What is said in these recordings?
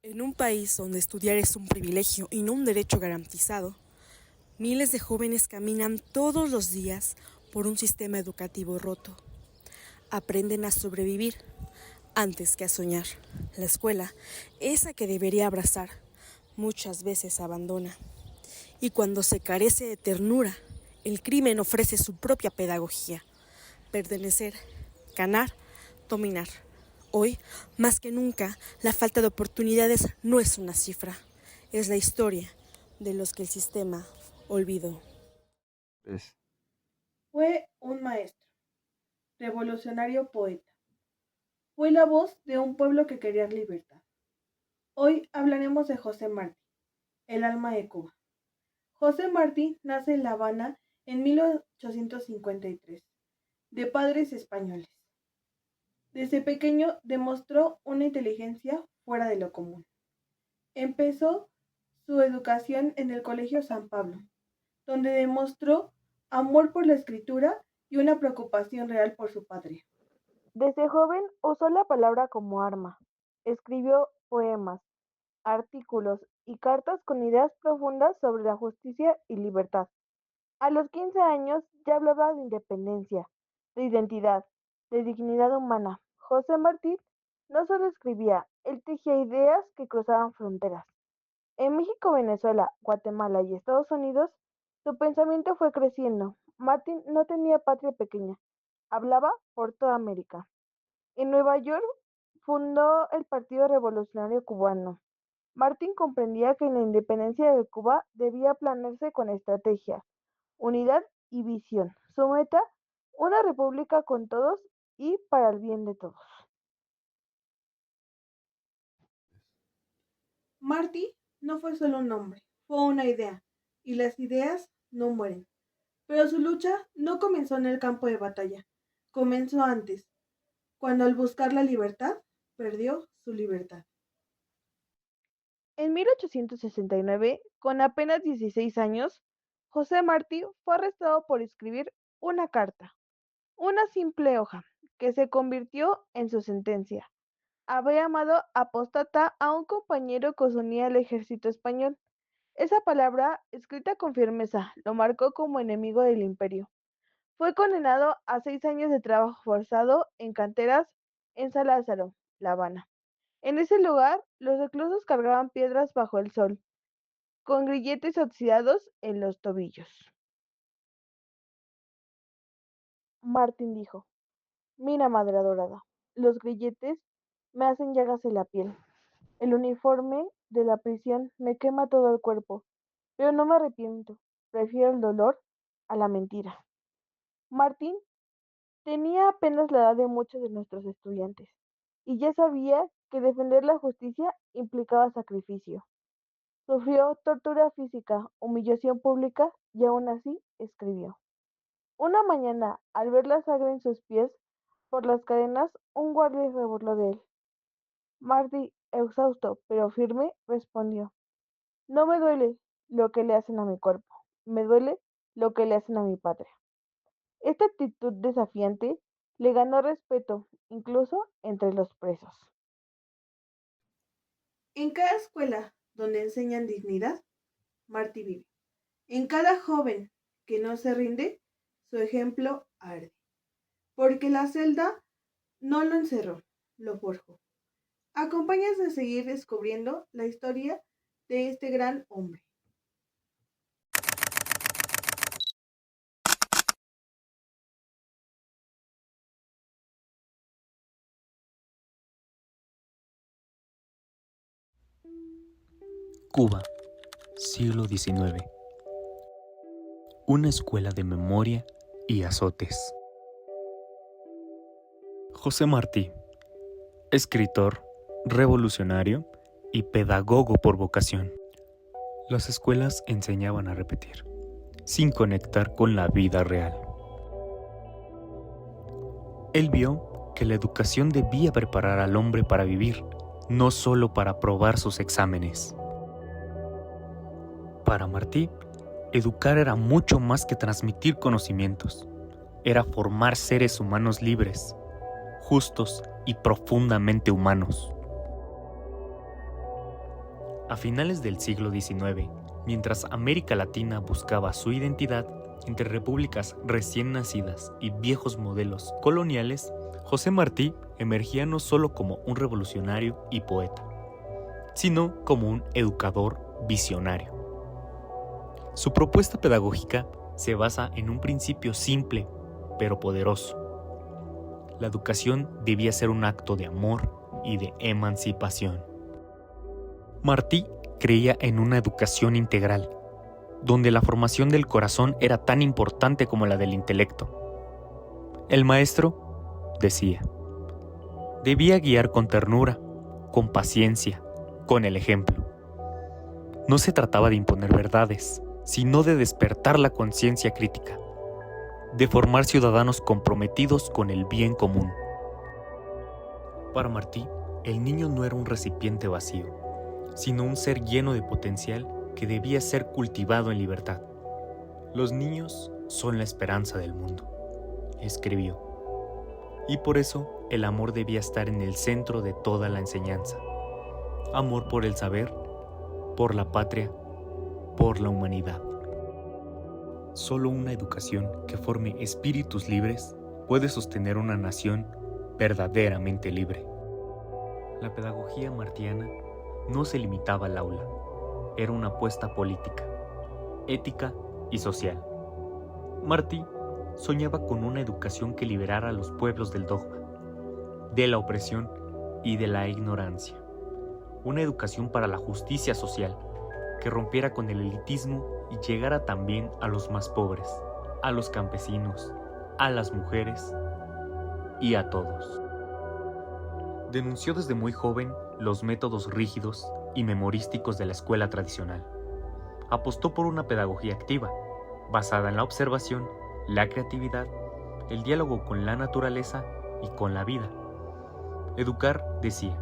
En un país donde estudiar es un privilegio y no un derecho garantizado, miles de jóvenes caminan todos los días por un sistema educativo roto. Aprenden a sobrevivir antes que a soñar. La escuela, esa que debería abrazar, muchas veces abandona. Y cuando se carece de ternura, el crimen ofrece su propia pedagogía. Pertenecer, ganar, dominar. Hoy, más que nunca, la falta de oportunidades no es una cifra, es la historia de los que el sistema olvidó. Pues, Fue un maestro, revolucionario poeta. Fue la voz de un pueblo que quería libertad. Hoy hablaremos de José Martí, el alma de Cuba. José Martí nace en La Habana en 1853, de padres españoles. Desde pequeño demostró una inteligencia fuera de lo común. Empezó su educación en el Colegio San Pablo, donde demostró amor por la escritura y una preocupación real por su patria. Desde joven usó la palabra como arma. Escribió poemas, artículos y cartas con ideas profundas sobre la justicia y libertad. A los 15 años ya hablaba de independencia, de identidad, de dignidad humana. José Martí no solo escribía, él tejía ideas que cruzaban fronteras. En México, Venezuela, Guatemala y Estados Unidos, su pensamiento fue creciendo. Martín no tenía patria pequeña, hablaba por toda América. En Nueva York fundó el Partido Revolucionario Cubano. Martín comprendía que la independencia de Cuba debía planearse con estrategia, unidad y visión. Su meta, una república con todos y para el bien de todos. Martí no fue solo un nombre, fue una idea, y las ideas no mueren. Pero su lucha no comenzó en el campo de batalla, comenzó antes, cuando al buscar la libertad, perdió su libertad. En 1869, con apenas 16 años, José Martí fue arrestado por escribir una carta, una simple hoja, que se convirtió en su sentencia. Había llamado apóstata a un compañero que se unía al ejército español. Esa palabra, escrita con firmeza, lo marcó como enemigo del imperio. Fue condenado a 6 años de trabajo forzado en canteras en San Lázaro, La Habana. En ese lugar, los reclusos cargaban piedras bajo el sol, con grilletes oxidados en los tobillos. Martín dijo, mira, madre adorada, los grilletes me hacen llagas en la piel. El uniforme de la prisión me quema todo el cuerpo, pero no me arrepiento. Prefiero el dolor a la mentira. Martín tenía apenas la edad de muchos de nuestros estudiantes, y ya sabía que defender la justicia implicaba sacrificio. Sufrió tortura física, humillación pública y aún así escribió. Una mañana, al ver la sangre en sus pies por las cadenas, un guardia se burló de él. Marty, exhausto pero firme, respondió, no me duele lo que le hacen a mi cuerpo, me duele lo que le hacen a mi patria. Esta actitud desafiante le ganó respeto, incluso entre los presos. En cada escuela donde enseñan dignidad, Marty vive. En cada joven que no se rinde, su ejemplo arde. Porque la celda no lo encerró, lo forjó. Acompáñanos a seguir descubriendo la historia de este gran hombre. Cuba, siglo XIX. Una escuela de memoria y azotes. José Martí, escritor, revolucionario y pedagogo por vocación. Las escuelas enseñaban a repetir, sin conectar con la vida real. Él vio que la educación debía preparar al hombre para vivir, no solo para aprobar sus exámenes. Para Martí, educar era mucho más que transmitir conocimientos. Era formar seres humanos libres, justos y profundamente humanos. A finales del siglo XIX, mientras América Latina buscaba su identidad entre repúblicas recién nacidas y viejos modelos coloniales, José Martí emergía no solo como un revolucionario y poeta, sino como un educador visionario. Su propuesta pedagógica se basa en un principio simple pero poderoso. La educación debía ser un acto de amor y de emancipación. Martí creía en una educación integral, donde la formación del corazón era tan importante como la del intelecto. El maestro, decía, debía guiar con ternura, con paciencia, con el ejemplo. No se trataba de imponer verdades, sino de despertar la conciencia crítica, de formar ciudadanos comprometidos con el bien común. Para Martí, el niño no era un recipiente vacío, sino un ser lleno de potencial que debía ser cultivado en libertad. Los niños son la esperanza del mundo, escribió. Y por eso el amor debía estar en el centro de toda la enseñanza. Amor por el saber, por la patria, por la humanidad. Solo una educación que forme espíritus libres puede sostener una nación verdaderamente libre. La pedagogía martiana no se limitaba al aula, era una apuesta política, ética y social. Martí soñaba con una educación que liberara a los pueblos del dogma, de la opresión y de la ignorancia. Una educación para la justicia social, que rompiera con el elitismo y llegara también a los más pobres, a los campesinos, a las mujeres y a todos. Denunció desde muy joven los métodos rígidos y memorísticos de la escuela tradicional. Apostó por una pedagogía activa, basada en la observación, la creatividad, el diálogo con la naturaleza y con la vida. Educar, decía,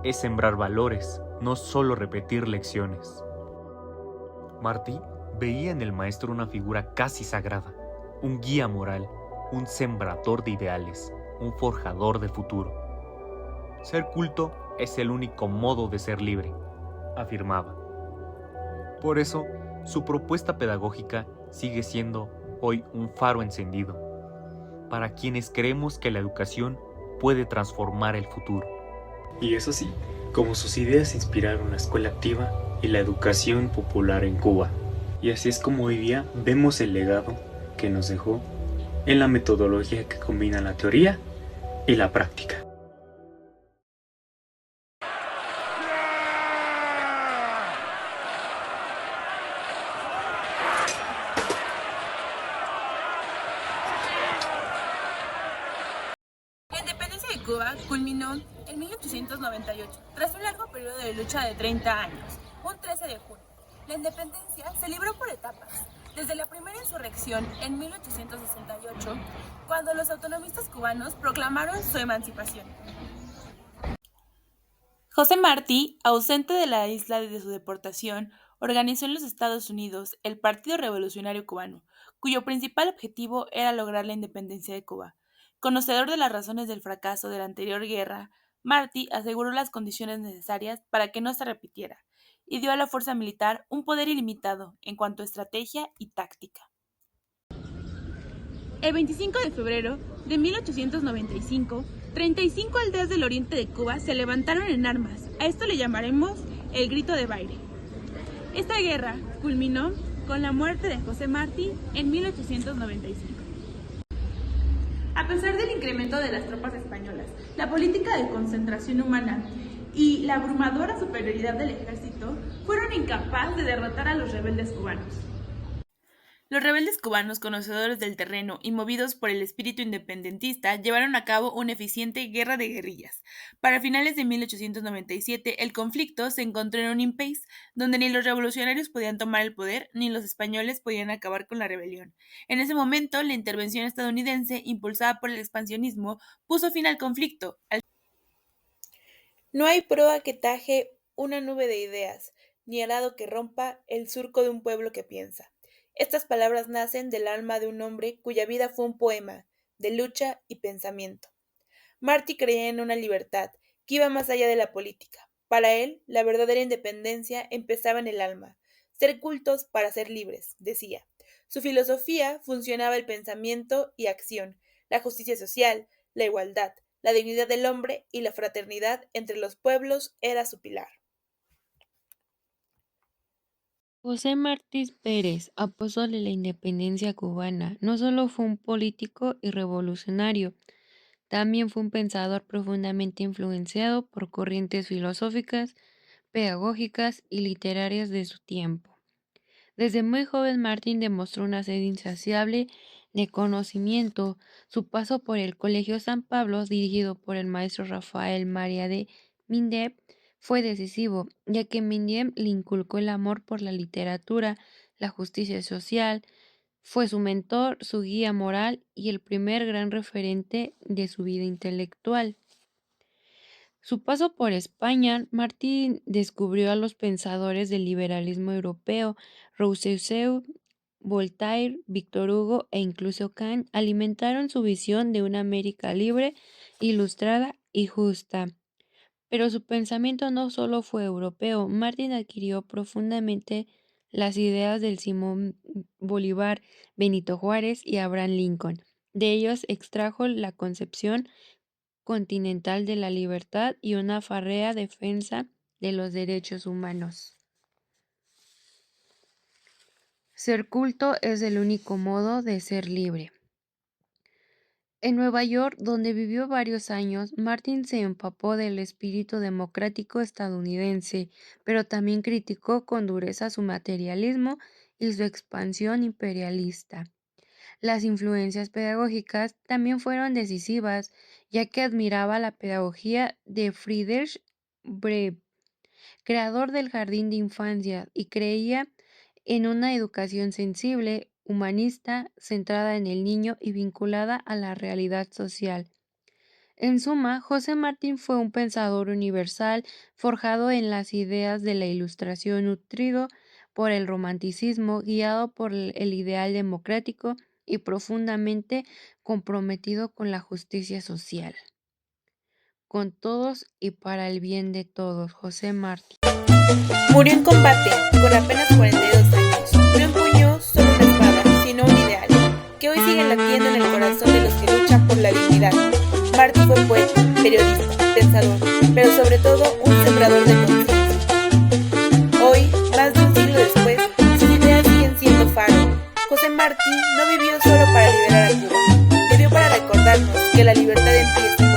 es sembrar valores, no solo repetir lecciones. Martí veía en el maestro una figura casi sagrada, un guía moral, un sembrador de ideales, un forjador de futuro. Ser culto es el único modo de ser libre, afirmaba. Por eso, su propuesta pedagógica sigue siendo hoy un faro encendido, para quienes creemos que la educación puede transformar el futuro. Y es así como sus ideas inspiraron la escuela activa y la educación popular en Cuba. Y así es como hoy día vemos el legado que nos dejó en la metodología que combina la teoría y la práctica. La independencia de Cuba culminó en 1898, tras un largo periodo de lucha de 30 años, un 13 de junio. La independencia se libró por etapas, desde la primera insurrección en 1868, cuando los autonomistas cubanos proclamaron su emancipación. José Martí, ausente de la isla desde su deportación, organizó en los Estados Unidos el Partido Revolucionario Cubano, cuyo principal objetivo era lograr la independencia de Cuba. Conocedor de las razones del fracaso de la anterior guerra, Martí aseguró las condiciones necesarias para que no se repitiera, y dio a la fuerza militar un poder ilimitado en cuanto a estrategia y táctica. El 25 de febrero de 1895, 35 aldeas del oriente de Cuba se levantaron en armas. A esto le llamaremos el Grito de Baile. Esta guerra culminó con la muerte de José Martí en 1895. A pesar del incremento de las tropas españolas, la política de concentración humana y la abrumadora superioridad del ejército fueron incapaces de derrotar a los rebeldes cubanos. Los rebeldes cubanos, conocedores del terreno y movidos por el espíritu independentista, llevaron a cabo una eficiente guerra de guerrillas. Para finales de 1897, el conflicto se encontró en un impasse, donde ni los revolucionarios podían tomar el poder, ni los españoles podían acabar con la rebelión. En ese momento, la intervención estadounidense, impulsada por el expansionismo, puso fin al conflicto. No hay proa que taje una nube de ideas, ni arado que rompa el surco de un pueblo que piensa. Estas palabras nacen del alma de un hombre cuya vida fue un poema, de lucha y pensamiento. Martí creía en una libertad que iba más allá de la política. Para él, la verdadera independencia empezaba en el alma. Ser cultos para ser libres, decía. Su filosofía funcionaba el pensamiento y acción, la justicia social, la igualdad, la dignidad del hombre y la fraternidad entre los pueblos era su pilar. José Martí Pérez, apóstol de la independencia cubana, no solo fue un político y revolucionario, también fue un pensador profundamente influenciado por corrientes filosóficas, pedagógicas y literarias de su tiempo. Desde muy joven Martín demostró una sed insaciable de conocimiento. Su paso por el Colegio San Pablo, dirigido por el maestro Rafael María de Mindep, fue decisivo, ya que Mindep le inculcó el amor por la literatura, la justicia social, fue su mentor, su guía moral y el primer gran referente de su vida intelectual. Su paso por España, Martí descubrió a los pensadores del liberalismo europeo, Rousseau, Voltaire, Víctor Hugo e incluso Kant alimentaron su visión de una América libre, ilustrada y justa. Pero su pensamiento no solo fue europeo, Martín adquirió profundamente las ideas del Simón Bolívar, Benito Juárez y Abraham Lincoln. De ellos extrajo la concepción continental de la libertad y una férrea defensa de los derechos humanos. Ser culto es el único modo de ser libre. En Nueva York, donde vivió varios años, Martin se empapó del espíritu democrático estadounidense, pero también criticó con dureza su materialismo y su expansión imperialista. Las influencias pedagógicas también fueron decisivas, ya que admiraba la pedagogía de Friedrich Breb, creador del jardín de infancia, y creía en una educación sensible, humanista, centrada en el niño y vinculada a la realidad social. En suma, José Martín fue un pensador universal, forjado en las ideas de la Ilustración, nutrido por el romanticismo, guiado por el ideal democrático y profundamente comprometido con la justicia social. Con todos y para el bien de todos, José Martí. Murió en combate, con apenas 42 años. No empuñó solo una espada, sino un ideal, que hoy sigue latiendo en el corazón de los que luchan por la dignidad. Martí fue poeta, periodista, pensador, pero sobre todo un sembrador de conciencia. Hoy, más de un siglo después, sus ideas siguen siendo faro. José Martí no vivió solo para liberar a Cuba, vivió para recordarnos que la libertad empieza